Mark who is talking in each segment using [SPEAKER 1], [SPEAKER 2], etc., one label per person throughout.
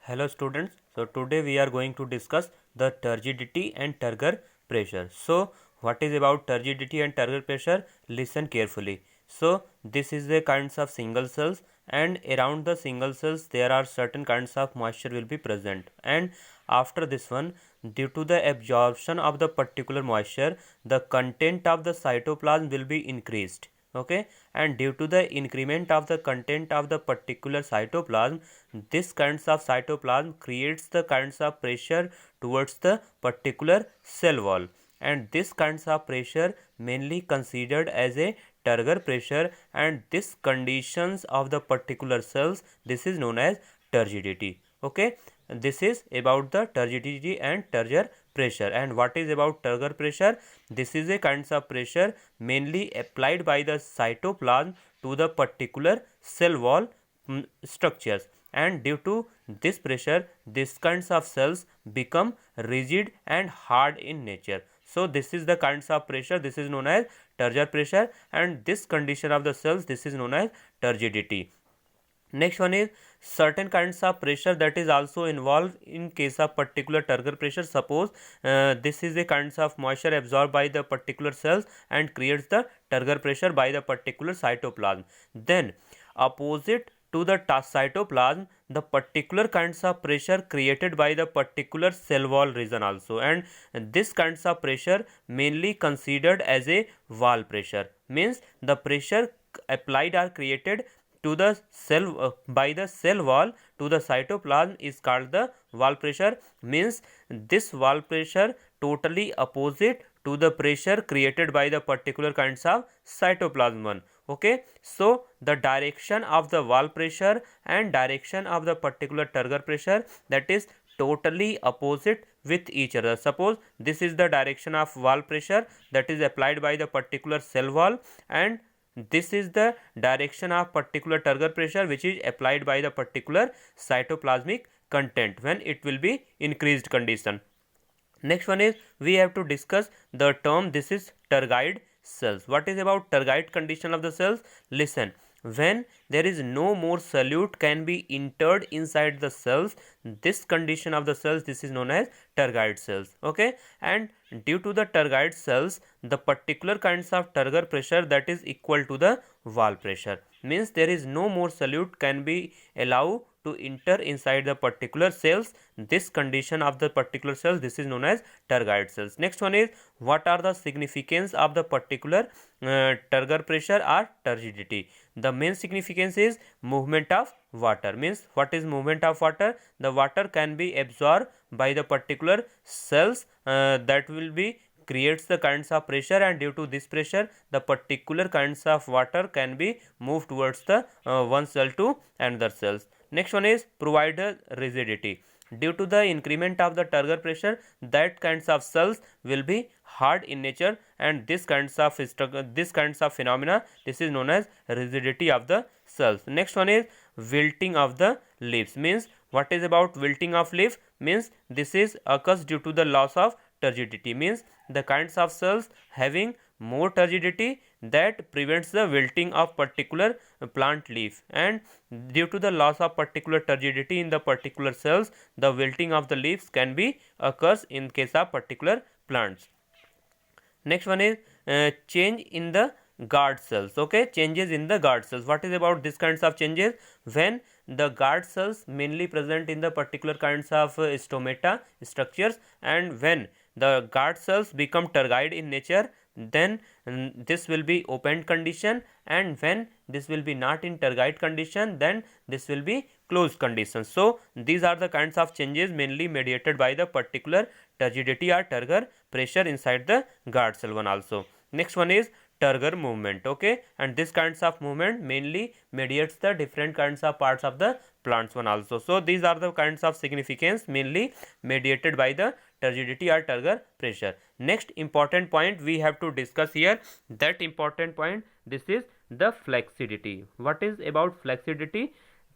[SPEAKER 1] Hello students, so today we are going to discuss the turgidity and turgor pressure. So what is about turgidity and turgor pressure? Listen carefully. So this is the kinds of single cells, and around the single cells there are certain kinds of moisture will be present, and after this one, due to the absorption of the particular moisture, the content of the cytoplasm will be increased. Okay, and due to the increment of the content of the particular cytoplasm, this kinds of cytoplasm creates the kinds of pressure towards the particular cell wall, and this kinds of pressure mainly considered as a turgor pressure, and this conditions of the particular cells, this is known as turgidity. Okay, this is about the turgidity and turgor pressure. And what is about turgor pressure? This is a kinds of pressure mainly applied by the cytoplasm to the particular cell wall structures, and due to this pressure these kinds of cells become rigid and hard in nature. So this is the kinds of pressure, this is known as turgor pressure, and this condition of the cells, this is known as turgidity. Next one is certain kinds of pressure that is also involved in case of particular turgor pressure. Suppose this is a kinds of moisture absorbed by the particular cells and creates the turgor pressure by the particular cytoplasm. Then opposite to the cytoplasm, the particular kinds of pressure created by the particular cell wall region also, and this kinds of pressure mainly considered as a wall pressure, means the pressure applied or created to the cell by the cell wall to the cytoplasm is called the wall pressure, means this wall pressure totally opposite to the pressure created by the particular kinds of cytoplasm one. Okay, so the direction of the wall pressure and direction of the particular turgor pressure, that is totally opposite with each other. Suppose this is the direction of wall pressure that is applied by the particular cell wall, and this is the direction of particular turgor pressure which is applied by the particular cytoplasmic content when it will be increased condition. Next one is we have to discuss the term, this is turgid cells. What is about turgid condition of the cells? Listen, when there is no more solute can be entered inside the cells, this condition of the cells, this is known as turgid cells. Okay, and due to the turgid cells, the particular kinds of turgor pressure that is equal to the wall pressure, means there is no more solute can be allowed to enter inside the particular cells. This condition of the particular cells, this is known as turgid cells. Next one is what are the significance of the particular turgor pressure or turgidity? The main significance is movement of water, means what is movement of water? The water can be absorbed by the particular cells that will be creates the kinds of pressure, and due to this pressure the particular kinds of water can be moved towards the one cell to another cells. Next one is provide rigidity. Due to the increment of the turgor pressure, that kinds of cells will be hard in nature, and this kinds of phenomena, this is known as rigidity of the cells. Next one is wilting of the leaves, means what is about wilting of leaf? Means this is occurs due to the loss of turgidity, means the kinds of cells having more turgidity that prevents the wilting of particular plant leaf, and due to the loss of particular turgidity in the particular cells, the wilting of the leaves can be occurs in case of particular plants. Next one is change in the guard cells. Okay, changes in the guard cells. What is about this kinds of changes? When the guard cells mainly present in the particular kinds of stomata structures, and when the guard cells become turgid in nature, then this will be opened condition, and when this will be not in turgid condition, then this will be closed condition. So these are the kinds of changes mainly mediated by the particular turgidity or turgor pressure inside the guard cell one also. Next one is turgor movement. Okay, and this kinds of movement mainly mediates the different kinds of parts of the plants one also. So these are the kinds of significance mainly mediated by the turgidity or turgor pressure. Next important point we have to discuss here, that important point, this is the flexidity. What is about flexidity?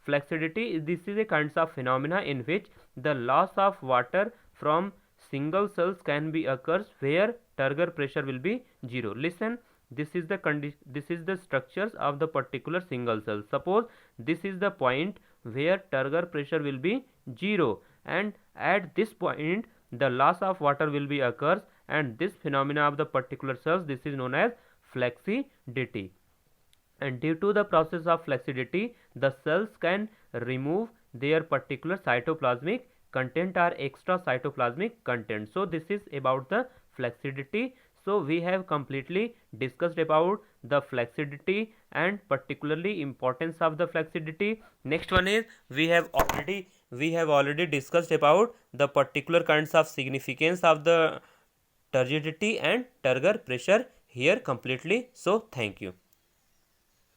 [SPEAKER 1] Flexidity, this is a kinds of phenomena in which the loss of water from single cells can be occurs where turgor pressure will be 0. Listen, this is the structures of the particular single cell. Suppose this is the point where turgor pressure will be 0, and at this point the loss of water will be occurs, and this phenomena of the particular cells, this is known as flaccidity. And due to the process of flaccidity, the cells can remove their particular cytoplasmic content or extra cytoplasmic content. So this is about the flaccidity. So we have completely discussed about the flaccidity and particularly importance of the flaccidity. Next one is we have already discussed about the particular kinds of significance of the turgidity and turgor pressure here completely. So thank you.